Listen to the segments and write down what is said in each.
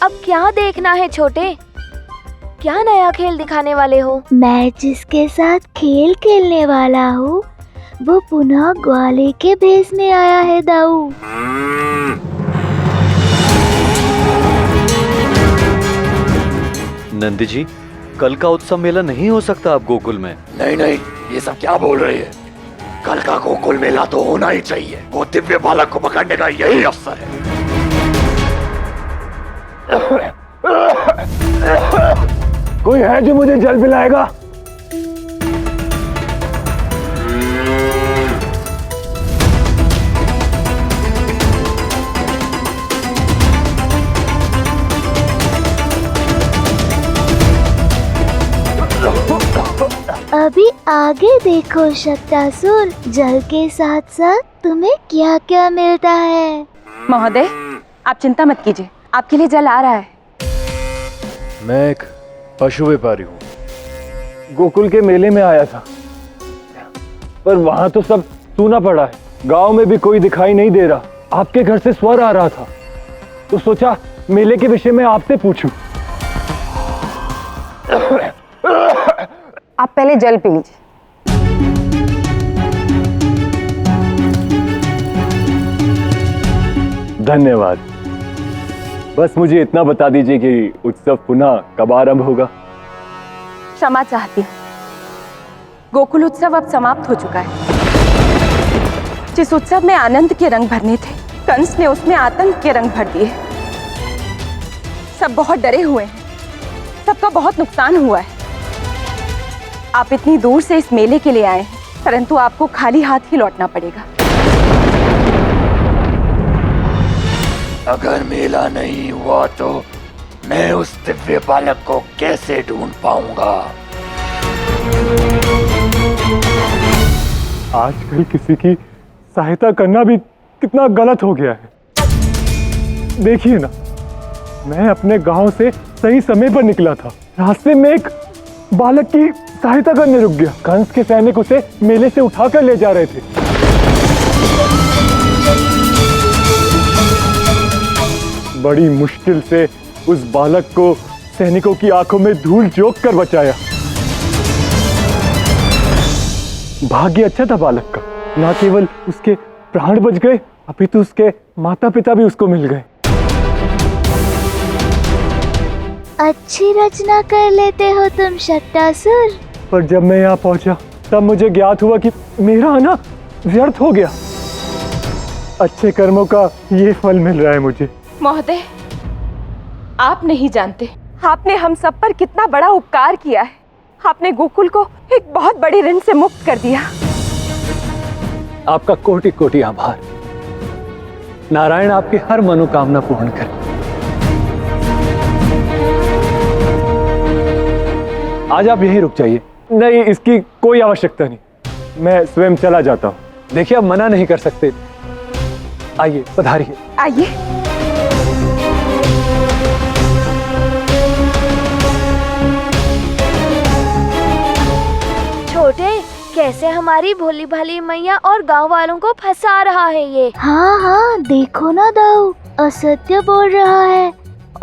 अब क्या देखना है छोटे? क्या नया खेल दिखाने वाले हो? मैं जिसके साथ खेल खेलने वाला हूँ वो पुनः ग्वाले के भेष में आया है दाऊ। नंदी जी, कल का उत्सव मेला नहीं हो सकता अब गोकुल में? नहीं नहीं, ये सब क्या बोल रही है? कल का गोकुल मेला तो होना ही चाहिए। वो दिव्य बालक को पकड़ने का यही अवसर है। कोई है जो मुझे जल पिलाएगा? अभी आगे देखो शक्तासुर, जल के साथ साथ तुम्हें क्या क्या मिलता है। महोदय, आप चिंता मत कीजिए, आपके लिए जल आ रहा है। मैं एक पशु व्यापारी हूँ, गोकुल के मेले में आया था, पर वहाँ तो सब सूना पड़ा है। गांव में भी कोई दिखाई नहीं दे रहा। आपके घर से स्वर आ रहा था, तो सोचा मेले के विषय में आपसे पूछूं। आप पहले जल पी लीजिए। धन्यवाद। बस मुझे इतना बता दीजिए कि उत्सव पुनः कब आरंभ होगा? क्षमा चाहती हूँ, गोकुल उत्सव अब समाप्त हो चुका है। जिस उत्सव में आनंद के रंग भरने थे, कंस ने उसमें आतंक के रंग भर दिए। सब बहुत डरे हुए हैं, सबका बहुत नुकसान हुआ है। आप इतनी दूर से इस मेले के लिए आए हैं, परंतु आपको खाली हाथ ही लौटना पड़ेगा। अगर मेला नहीं हुआ तो मैं उस दिव्य बालक को कैसे ढूंढ पाऊंगा? आजकल किसी की सहायता करना भी कितना गलत हो गया है। देखिए ना, मैं अपने गांव से सही समय पर निकला था, रास्ते में एक बालक की सहायता करने रुक गया। कंस के सैनिक उसे मेले से उठाकर ले जा रहे थे। बड़ी मुश्किल से उस बालक को सैनिकों की आंखों में धूल झोंक कर बचाया। भाग्य अच्छा था बालक का, न केवल उसके प्राण बच गए, अपितु उसके माता पिता भी उसको मिल गए। अच्छी रचना कर लेते हो तुम शक्तासुर। पर जब मैं यहाँ पहुंचा तब मुझे ज्ञात हुआ कि मेरा आना व्यर्थ हो गया। अच्छे कर्मों का ये फल मिल रहा है मुझे। महोदय, आप नहीं जानते आपने हम सब पर कितना बड़ा उपकार किया है। आपने गोकुल को एक बहुत बड़े ऋण से मुक्त कर दिया। आपका कोटि कोटि आभार। नारायण आपकी हर मनोकामना पूर्ण करे। आज आप यहीं रुक जाइए। नहीं, इसकी कोई आवश्यकता नहीं, मैं स्वयं चला जाता हूँ। देखिए, आप मना नहीं कर सकते। आइए, पधारिए। आइए। छोटे, कैसे हमारी भोली भाली मैया और गांव वालों को फंसा रहा है ये। हाँ हाँ, देखो ना दाऊ, असत्य बोल रहा है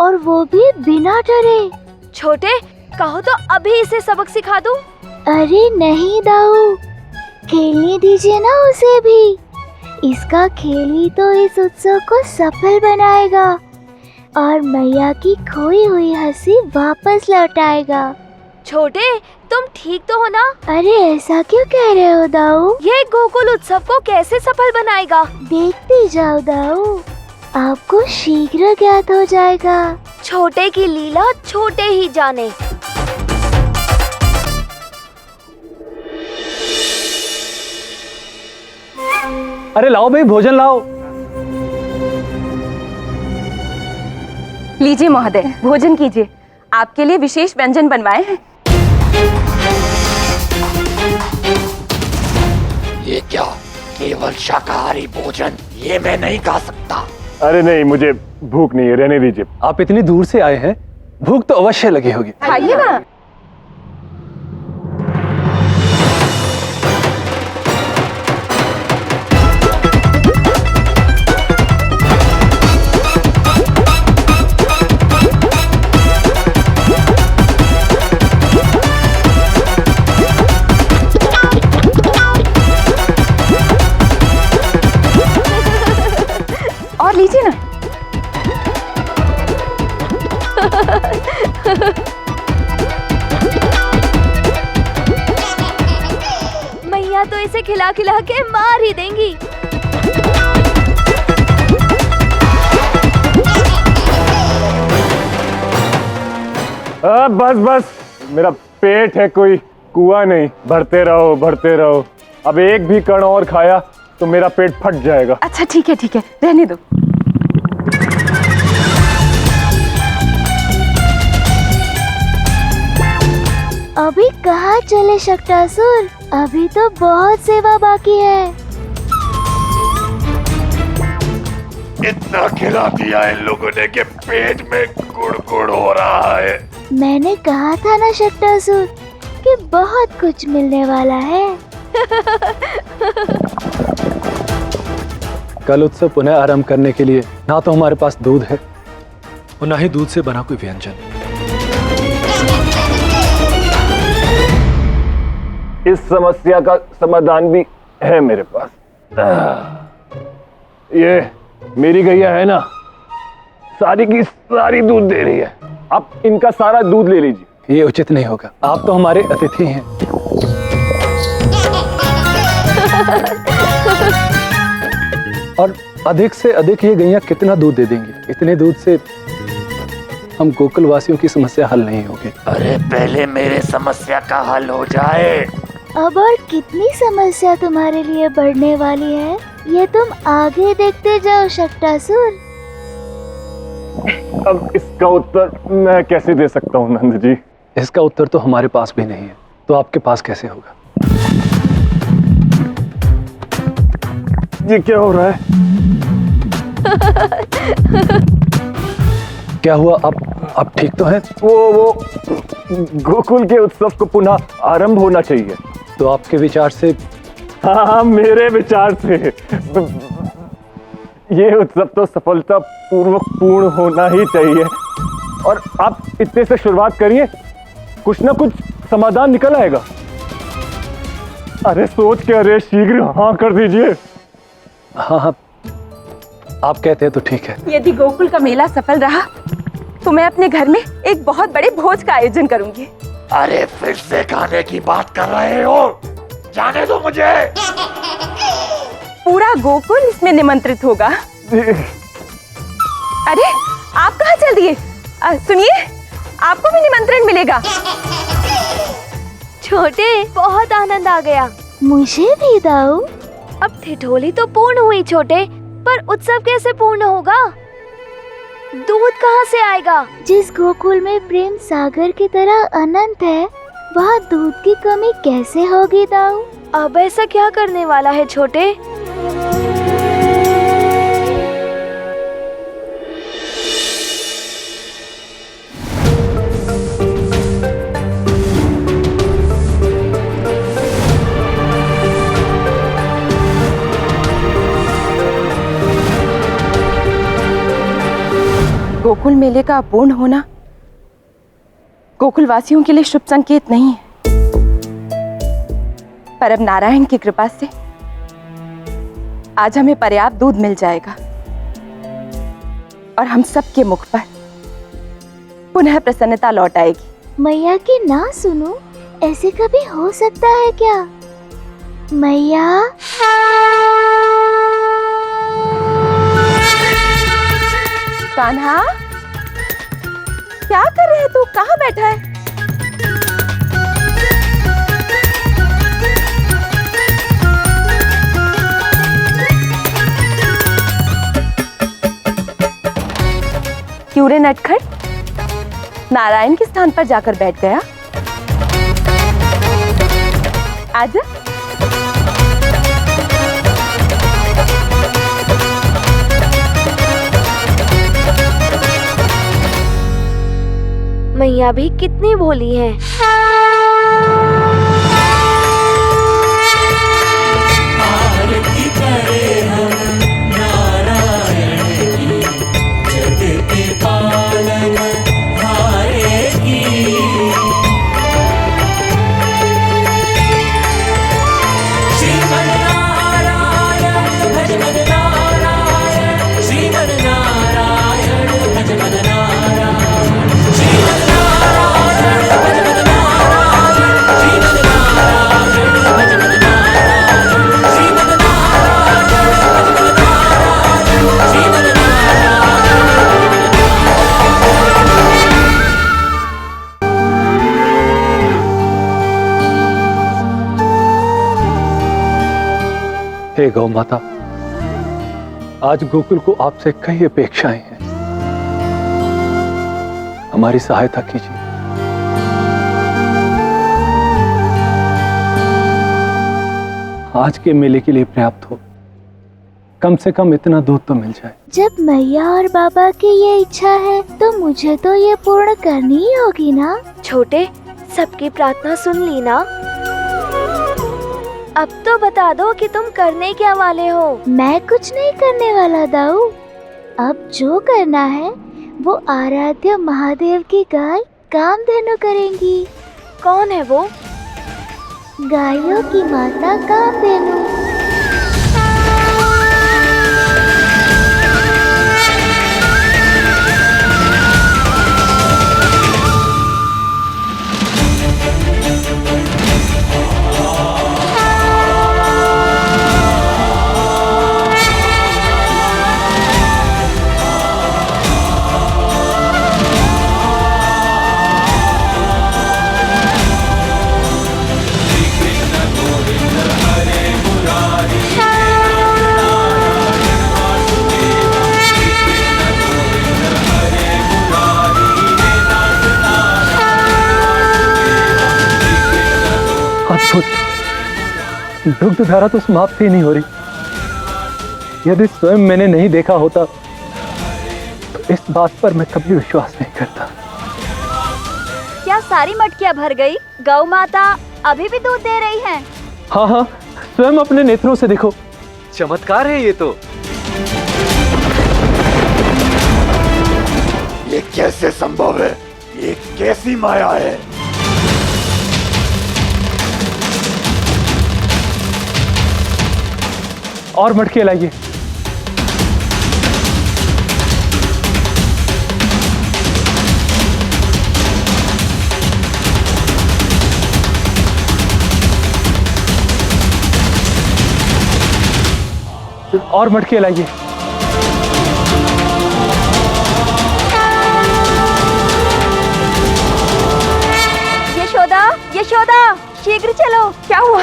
और वो भी बिना डरे। छोटे, कहो तो अभी इसे सबक सिखा दूं। अरे नहीं दाऊ, खेलने दीजिए ना उसे भी। इसका खेल ही तो इस उत्सव को सफल बनाएगा और मैया की खोई हुई हंसी वापस लौटाएगा। छोटे, तुम ठीक तो हो ना? अरे ऐसा क्यों कह रहे हो दाऊ? ये गोकुल उत्सव को कैसे सफल बनाएगा? देखते जाओ दाऊ, आपको शीघ्र ज्ञात हो जाएगा। छोटे की लीला छोटे ही जाने। अरे लाओ भाई, भोजन लाओ। लीजिए महोदय, भोजन कीजिए। आपके लिए विशेष व्यंजन बनवाए हैं। ये क्या, केवल शाकाहारी भोजन? ये मैं नहीं खा सकता। अरे नहीं, मुझे भूख नहीं है, रहने दीजिए। आप इतनी दूर से आए हैं, भूख तो अवश्य लगी होगी। खाइए ना। खिला खिला के मार ही देंगी। बस बस, मेरा पेट है कोई कुआं नहीं, भरते रहो भरते रहो। अब एक भी कण और खाया तो मेरा पेट फट जाएगा। अच्छा ठीक है रहने दो। अभी कहाँ चले शक्टासुर? अभी तो बहुत सेवा बाकी है। इतना खिला दिया इन लोगों ने कि पेट में गुड़गुड़ हो रहा है। मैंने कहा था ना शक्टासुर कि बहुत कुछ मिलने वाला है। कल उत्सव पुनः आरंभ करने के लिए ना तो हमारे पास दूध है और ना ही दूध से बना कोई व्यंजन। इस समस्या का समाधान भी है मेरे पास। ये मेरी गैया है ना, सारी की सारी दूध दे रही है। आप इनका सारा दूध ले लीजिए। ये उचित नहीं होगा, आप तो हमारे अतिथि हैं। और अधिक से अधिक ये गैया कितना दूध दे देंगी? इतने दूध से हम गोकुल वासियों की समस्या हल नहीं होगी। अरे पहले मेरे समस्या का हल हो जाए। अब और कितनी समस्या तुम्हारे लिए बढ़ने वाली है, ये तुम आगे देखते जाओ शक्टासुर। अब इसका उत्तर मैं कैसे दे सकता हूँ नंद जी? इसका उत्तर तो हमारे पास भी नहीं है, तो आपके पास कैसे होगा? ये क्या हो रहा है? क्या हुआ? आप ठीक तो हैं? वो गोकुल के उत्सव को पुनः आरंभ होना चाहिए। तो आपके विचार से? हाँ, मेरे विचार से ये उत्सव तो सफलता पूर्वक पूर्ण होना ही चाहिए। और आप इतने से शुरुआत करिए, कुछ ना कुछ समाधान निकल आएगा। अरे सोच के अरे शीघ्र हाँ कर दीजिए। हाँ, आप कहते हैं तो ठीक है। यदि गोकुल का मेला सफल रहा तो मैं अपने घर में एक बहुत बड़े भोज का आयोजन करूंगी। अरे फिर से खाने की बात कर रहे हो? जाने दो मुझे। पूरा गोकुल इसमें निमंत्रित होगा। अरे आप कहाँ चल दिए? सुनिए, आपको भी निमंत्रण मिलेगा। छोटे, बहुत आनंद आ गया। मुझे भी दाऊ। अब ठिठोली तो पूर्ण हुई छोटे, पर उत्सव कैसे पूर्ण होगा? दूध कहाँ से आएगा? जिस गोकुल में प्रेम सागर की तरह अनंत है, वहाँ दूध की कमी कैसे होगी दाऊ? अब ऐसा क्या करने वाला है छोटे? गोकुल मेले का अपूर्ण होना गोकुल वासियों के लिए शुभ संकेत नहीं है, पर अब नारायण की कृपा से आज हमें पर्याप्त दूध मिल जाएगा और हम सबके मुख पर पुनः प्रसन्नता लौट आएगी। मैया की ना सुनो, ऐसे कभी हो सकता है क्या? मैया, कान्हा, क्या कर रहे तू? कहाँ बैठा है? क्यों रे नटखट, नारायण के स्थान पर जाकर बैठ गया? आजा। मैया भी कितनी भोली है। हे गौ माता, आज गोकुल को आपसे कई अपेक्षाएं हैं। हमारी सहायता कीजिए। आज के मेले के लिए पर्याप्त हो, कम से कम इतना दूध तो मिल जाए। जब मैया और बाबा की ये इच्छा है तो मुझे तो ये पूर्ण करनी ही होगी ना। छोटे, सबकी प्रार्थना सुन ली ना? अब तो बता दो कि तुम करने क्या वाले हो। मैं कुछ नहीं करने वाला दाऊ। अब जो करना है वो आराध्य महादेव की गाय कामधेनु करेंगी। कौन है वो? गायों की माता कामधेनु। अद्भुत, दुग्ध धारा तो समाप्त ही नहीं हो रही। यदि स्वयं मैंने नहीं देखा होता तो इस बात पर मैं कभी विश्वास नहीं करता। क्या सारी मटकियां भर गई? गौ माता अभी भी दूध दे रही हैं। हाँ हाँ, स्वयं अपने नेत्रों से देखो। चमत्कार है ये तो। ये कैसे संभव है? ये कैसी माया है? और मटके लाइए। और मटके लाइए। यशोदा, यशोदा, शीघ्र चलो। क्या हुआ?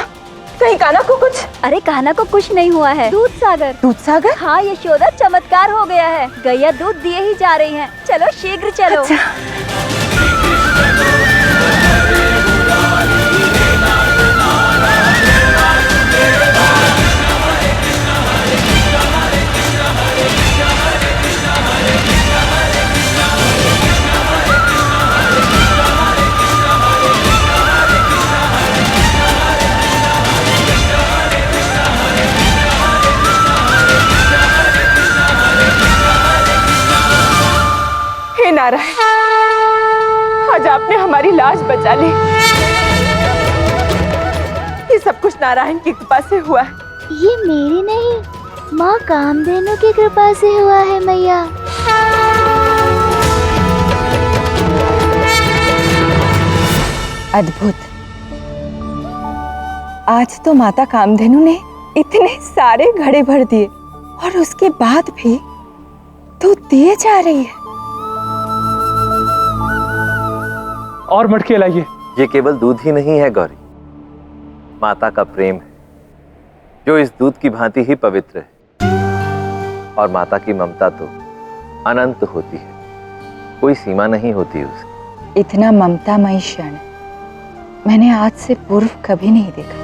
कहीं कान्हा को कुछ? अरे कान्हा को कुछ नहीं हुआ है। दूध सागर। दूध सागर? हाँ यशोदा, चमत्कार हो गया है। गैया दूध दिए ही जा रही हैं। चलो शीघ्र चलो। अच्छा। हे नारायण, आज आपने हमारी लाज बचा ली। ये सब कुछ नारायण की कृपा से हुआ है। ये मेरी नहीं, माँ कामधेनु की कृपा से हुआ है मैया। अद्भुत। आज तो माता कामधेनु ने इतने सारे घड़े भर दिए और उसके बाद भी दूध दिए जा रही है। और मटके लाइए। ये केवल दूध ही नहीं है गौरी, माता का प्रेम है जो इस दूध की भांति ही पवित्र है। और माता की ममता तो अनंत होती है, कोई सीमा नहीं होती उसकी। इतना ममतामयी क्षण मैंने आज से पूर्व कभी नहीं देखा।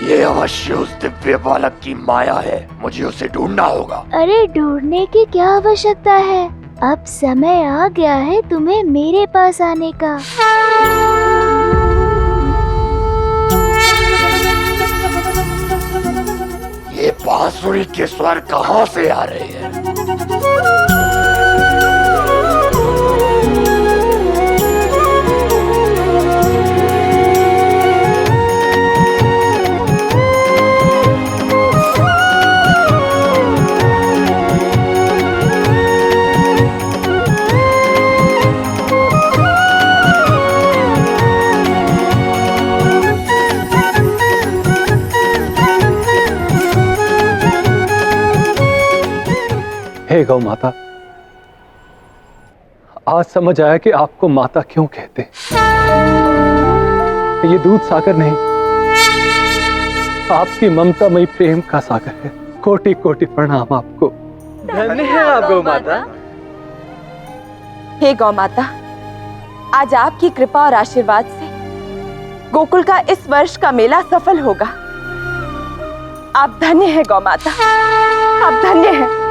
ये अवश्य उस दिव्य बालक की माया है। मुझे उसे ढूंढना होगा। अरे ढूंढने की क्या आवश्यकता है? अब समय आ गया है तुम्हें मेरे पास आने का। ये बांसुरी के स्वर कहाँ से आ रहे हैं? हे गौ माता, आज समझ आया कि आपको माता क्यों कहते हैं। ये दूध सागर नहीं, आपकी ममतामयी प्रेम का सागर है। कोटि कोटि प्रणाम आपको। धन्य है आप गौ माता। हे गौ माता, आज आपकी कृपा और आशीर्वाद से गोकुल का इस वर्ष का मेला सफल होगा। आप धन्य है गौ माता, आप धन्य है।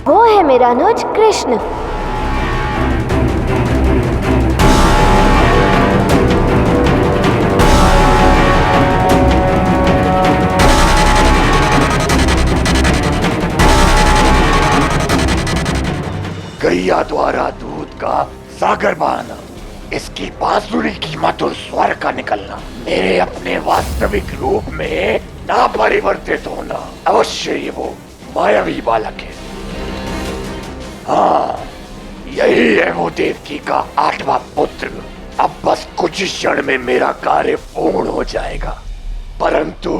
वो है मेरा अनुज कृष्ण। गैया द्वारा दूध का सागर बहाना, इसकी बांसुरी की मधुर स्वर का निकलना, मेरे अपने वास्तविक रूप में ना परिवर्तित होना, अवश्य ही वो मायावी बालक है। हाँ, यही है वो देवकी का 8वां पुत्र। अब बस कुछ ही क्षण में मेरा कार्य पूर्ण हो जाएगा, परंतु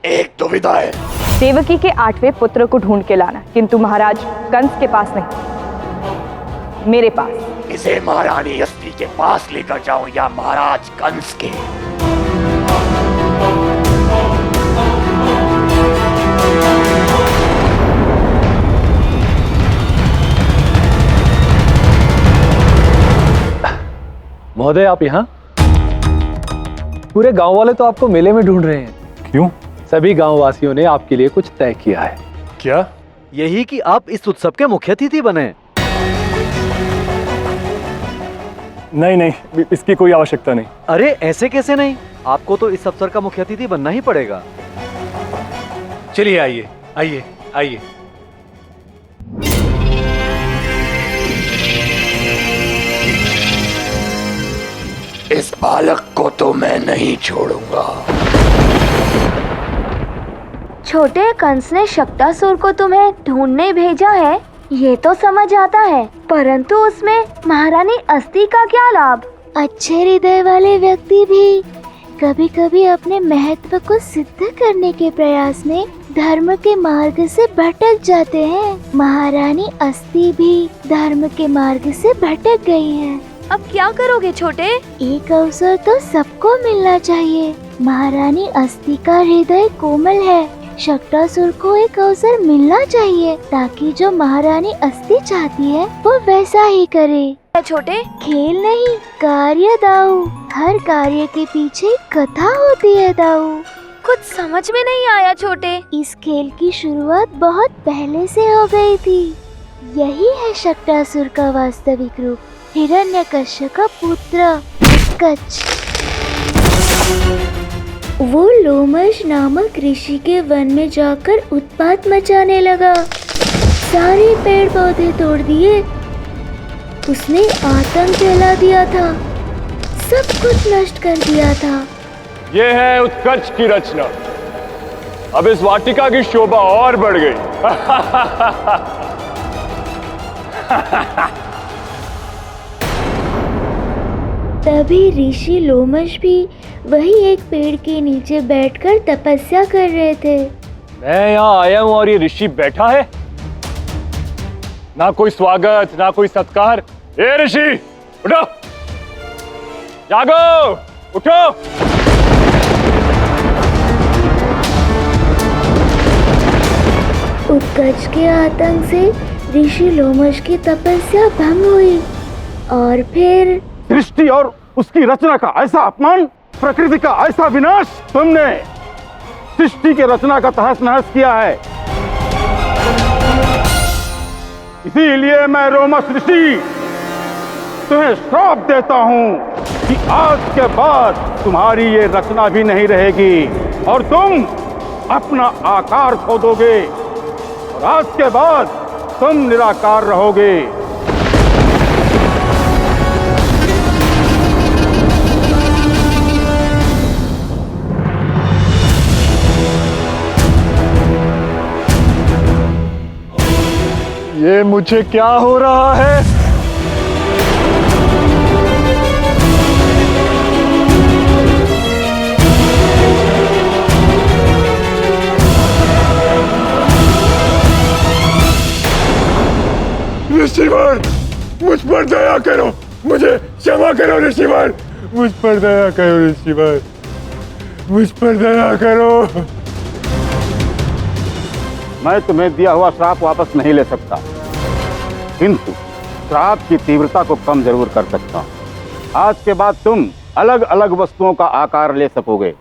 एक दुविधा है। देवकी के 8वें पुत्र को ढूंढ के लाना, किंतु महाराज कंस के पास नहीं, मेरे पास। इसे महारानी अस्ति के पास लेकर जाऊं या महाराज कंस के? महोदय, आप यहाँ? पूरे गांव वाले तो आपको मेले में ढूंढ रहे हैं। क्यों? सभी गांव वासियों ने आपके लिए कुछ तय किया है। क्या? यही कि आप इस उत्सव के मुख्य अतिथि बने। नहीं, इसकी कोई आवश्यकता नहीं। अरे ऐसे कैसे नहीं, आपको तो इस अवसर का मुख्य अतिथि बनना ही पड़ेगा। चलिए आइए आइए आइए। इस बालक को तो मैं नहीं छोड़ूंगा। छोटे कंस ने शक्तासुर को तुम्हें ढूंढने भेजा है, ये तो समझ आता है, परंतु उसमें महारानी अस्ति का क्या लाभ? अच्छे हृदय वाले व्यक्ति भी कभी कभी अपने महत्व को सिद्ध करने के प्रयास में धर्म के मार्ग से भटक जाते हैं। महारानी अस्ति भी धर्म के मार्ग से भटक गई है। अब क्या करोगे छोटे? एक अवसर तो सबको मिलना चाहिए। महारानी अस्ति का हृदय कोमल है, शक्तासुर को एक अवसर मिलना चाहिए ताकि जो महारानी अस्ति चाहती है वो वैसा ही करे। छोटे, खेल नहीं, कार्य दाऊ। हर कार्य के पीछे कथा होती है दाऊ। कुछ समझ में नहीं आया छोटे। इस खेल की शुरुआत बहुत पहले से हो गई थी। यही है शक्तासुर का वास्तविक रूप, हिरण्यकश्यप का पुत्र उत्कच। वो लोमश नामक ऋषि के वन में जाकर उत्पात मचाने लगा। सारे पेड़ पौधे तोड़ दिए। उसने आतंक फैला दिया था, सब कुछ नष्ट कर दिया था। ये है उत्कर्ष की रचना। अब इस वाटिका की शोभा और बढ़ गई। तभी ऋषि लोमश भी वही एक पेड़ के नीचे बैठकर तपस्या कर रहे थे। मैं यहाँ आया हूँ और ये ऋषि बैठा है, ना कोई स्वागत ना कोई सत्कार। ए ऋषि, उठो, जागो, उठो। उत्कच के आतंक से ऋषि लोमश की तपस्या भंग हुई और फिर सृष्टि और उसकी रचना का ऐसा अपमान, प्रकृति का ऐसा विनाश, तुमने सृष्टि के रचना का तहस नहस किया है। इसीलिए मैं रोमस ऋषि तुम्हें श्राप देता हूं कि आज के बाद तुम्हारी ये रचना भी नहीं रहेगी और तुम अपना आकार खो दोगे और आज के बाद तुम निराकार रहोगे। ये मुझे क्या हो रहा है? ऋषिवर, मुझ पर दया करो, मुझे क्षमा करो ऋषिवर, मुझ पर दया करो ऋषिवर, मुझ पर दया करो। मैं तुम्हें दिया हुआ श्राप वापस नहीं ले सकता, किंतु श्राप की तीव्रता को कम जरूर कर सकता हूं। आज के बाद तुम अलग अलग वस्तुओं का आकार ले सकोगे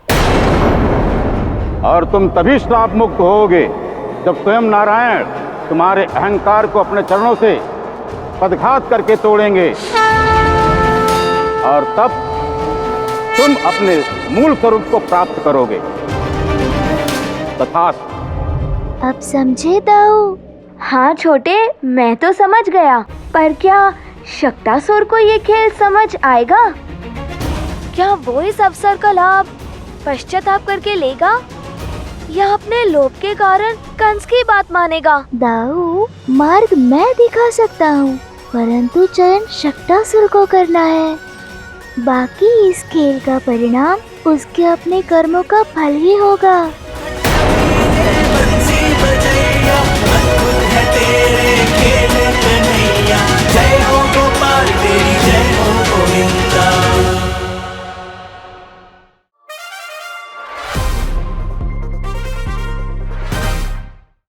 और तुम तभी श्राप मुक्त होगे जब स्वयं नारायण तुम्हारे अहंकार को अपने चरणों से पदघात करके तोड़ेंगे, और तब तुम अपने मूल स्वरूप को प्राप्त करोगे। तथास्तु। अब समझे दाऊ? हाँ छोटे, मैं तो समझ गया, पर क्या शक्तासुर को ये खेल समझ आएगा? क्या वो इस अवसर का लाभ पश्चाताप करके लेगा या अपने लोभ के कारण कंस की बात मानेगा? दाऊ, मार्ग मैं दिखा सकता हूँ, परंतु चयन शक्तासुर को करना है। बाकी इस खेल का परिणाम उसके अपने कर्मों का फल ही होगा।